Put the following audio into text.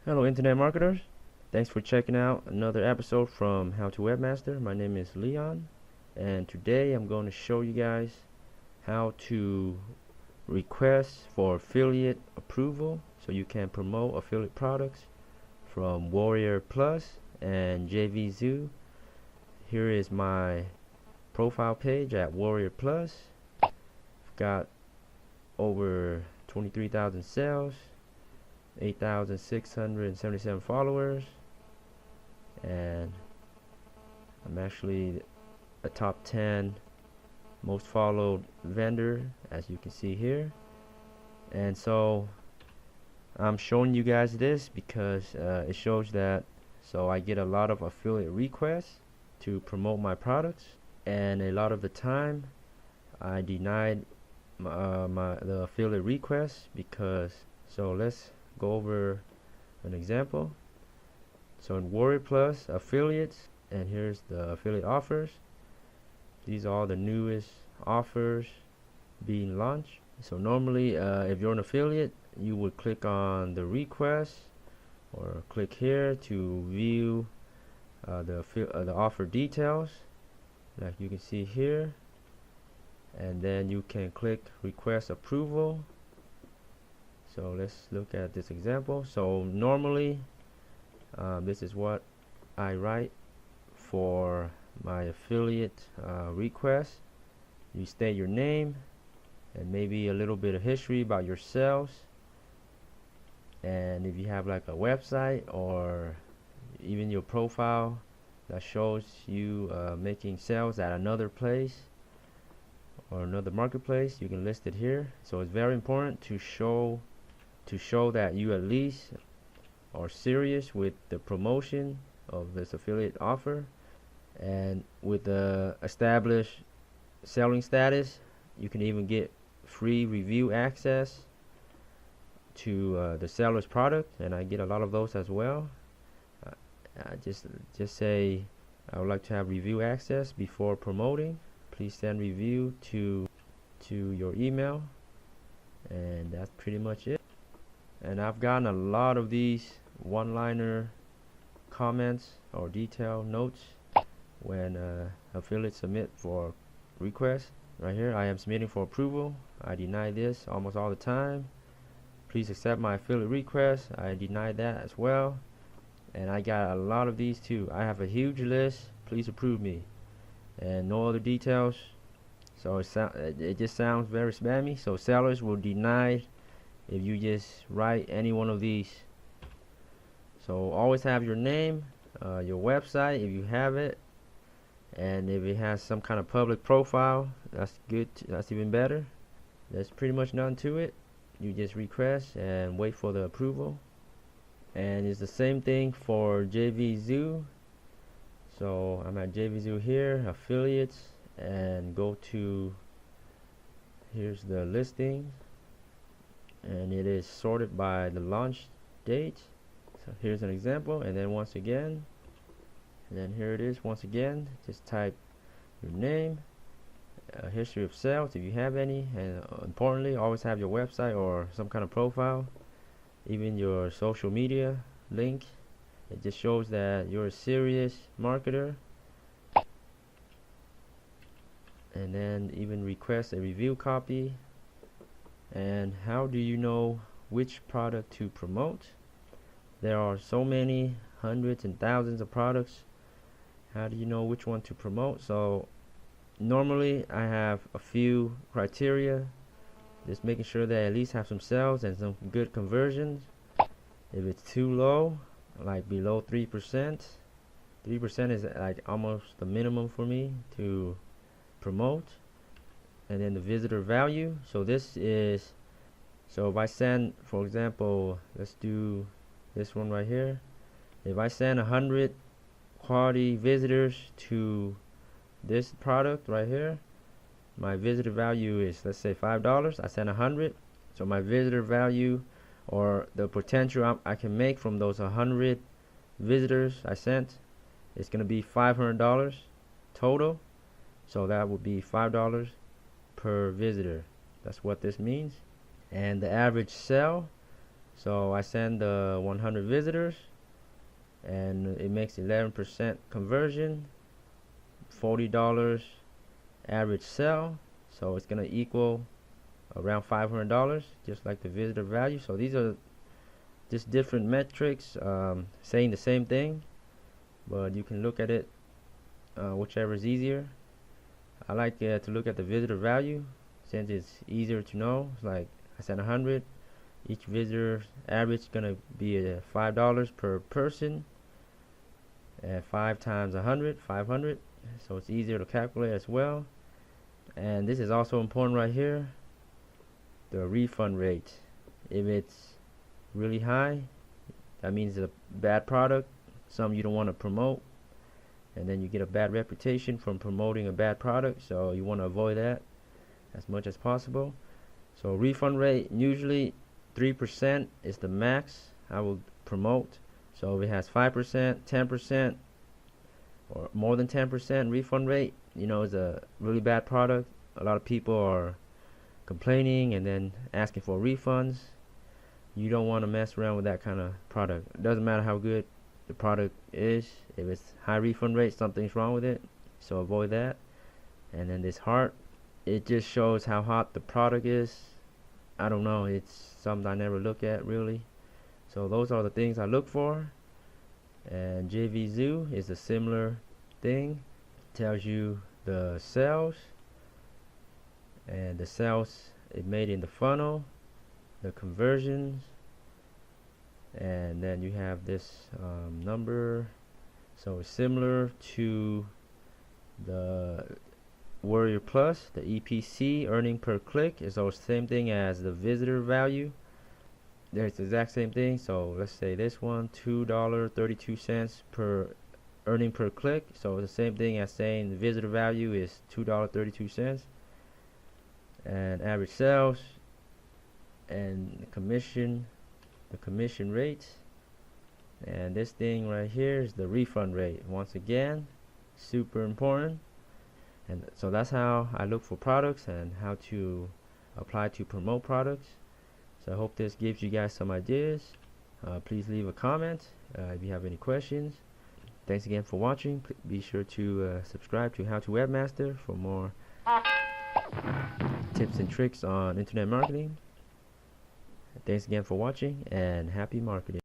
Hello internet marketers, thanks for checking out another episode from How to Webmaster. My name is Leon, and today I'm going to show you guys how to request for affiliate approval so you can promote affiliate products from WarriorPlus and JVZOO. Here is my profile page at WarriorPlus. I've got over 23,000 sales, 8,677 followers, and I'm actually a top 10 most followed vendor, as you can see here. And so I'm showing you guys this because it shows that I get a lot of affiliate requests to promote my products, and a lot of the time I denied the affiliate requests because let's go over an example. So in WarriorPlus affiliates, and here's the affiliate offers. These are all the newest offers being launched. So normally if you're an affiliate, you would click on the request or click here to view the offer details, like you can see here, and then you can click request approval. So let's look at this example. So normally this is what I write for my affiliate request. You state your name and maybe a little bit of history about your sales, and if you have like a website or even your profile that shows you making sales at another place or another marketplace, you can list it here. So it's very important to show that you at least are serious with the promotion of this affiliate offer. And with the established selling status, you can even get free review access to the seller's product, and I get a lot of those as well. I just say I would like to have review access before promoting. Please send review to your email, and that's pretty much it. And I've gotten a lot of these one-liner comments or detailed notes when affiliates submit for requests. Right here, I am submitting for approval. I deny this almost all the time. Please accept my affiliate request. I deny that as well. And I got a lot of these too. I have a huge list. Please approve me. And no other details. So it just sounds very spammy. So sellers will deny if you just write any one of these. So always have your name, your website if you have it, and if it has some kind of public profile, that's good. That's even better. There's pretty much nothing to it. You just request and wait for the approval. And it's the same thing for JVZOO. So I'm at JVZOO here, affiliates, and go to, here's the listing, and it is sorted by the launch date. So here's an example, and then once again, and then here it is once again. Just type your name, history of sales if you have any, and importantly, always have your website or some kind of profile, even your social media link. It just shows that you're a serious marketer. And then even request a review copy. And how do you know which product to promote? There are so many, hundreds and thousands of products. How do you know which one to promote? So normally I have a few criteria, just making sure that I at least have some sales and some good conversions. If it's too low, like below 3%, 3% is like almost the minimum for me to promote. And then the visitor value. So this is, so if I send, for example, let's do this one right here. If I send 100 quality visitors to this product right here, my visitor value is, let's say, $5. I send 100, so my visitor value, or the potential I can make from those 100 visitors I sent, is going to be $500 total. So that would be $5 per visitor. That's what this means. And the average sell, So I send 100 visitors, and it makes 11% conversion, $40 average sell, so it's gonna equal around $500, just like the visitor value. So these are just different metrics, saying the same thing, but you can look at it whichever is easier. I like to look at the visitor value since it's easier to know. It's like I said, 100. Each visitor average is gonna be $5 per person, and 5 times 100, 500. So it's easier to calculate as well. And this is also important right here, the refund rate. If it's really high, that means it's a bad product, some you don't want to promote, and then you get a bad reputation from promoting a bad product, so you want to avoid that as much as possible. So refund rate, usually 3% is the max I will promote. So if it has 5%, 10%, or more than 10% refund rate, you know, it's a really bad product. A lot of people are complaining and then asking for refunds. You don't want to mess around with that kind of product. It doesn't matter how good the product is. If it's high refund rate, something's wrong with it, so avoid that. And then this heart, it just shows how hot the product is. I don't know, it's something I never look at really. So those are the things I look for. And JVZOO is a similar thing. Tells you the sales, and the sales it made in the funnel, the conversions, and then you have this number. So it's similar to the WarriorPlus, the EPC, earning per click, is the same thing as the visitor value. There's the exact same thing. So let's say this one, $2.32 per earning per click. So it's the same thing as saying the visitor value is $2.32, and average sales, and the commission rate, and this thing right here is the refund rate. Once again, super important. And so that's how I look for products and how to apply to promote products. So I hope this gives you guys some ideas. Please leave a comment if you have any questions. Thanks again for watching. Be sure to subscribe to How to Webmaster for more tips and tricks on internet marketing. Thanks again for watching, and happy marketing.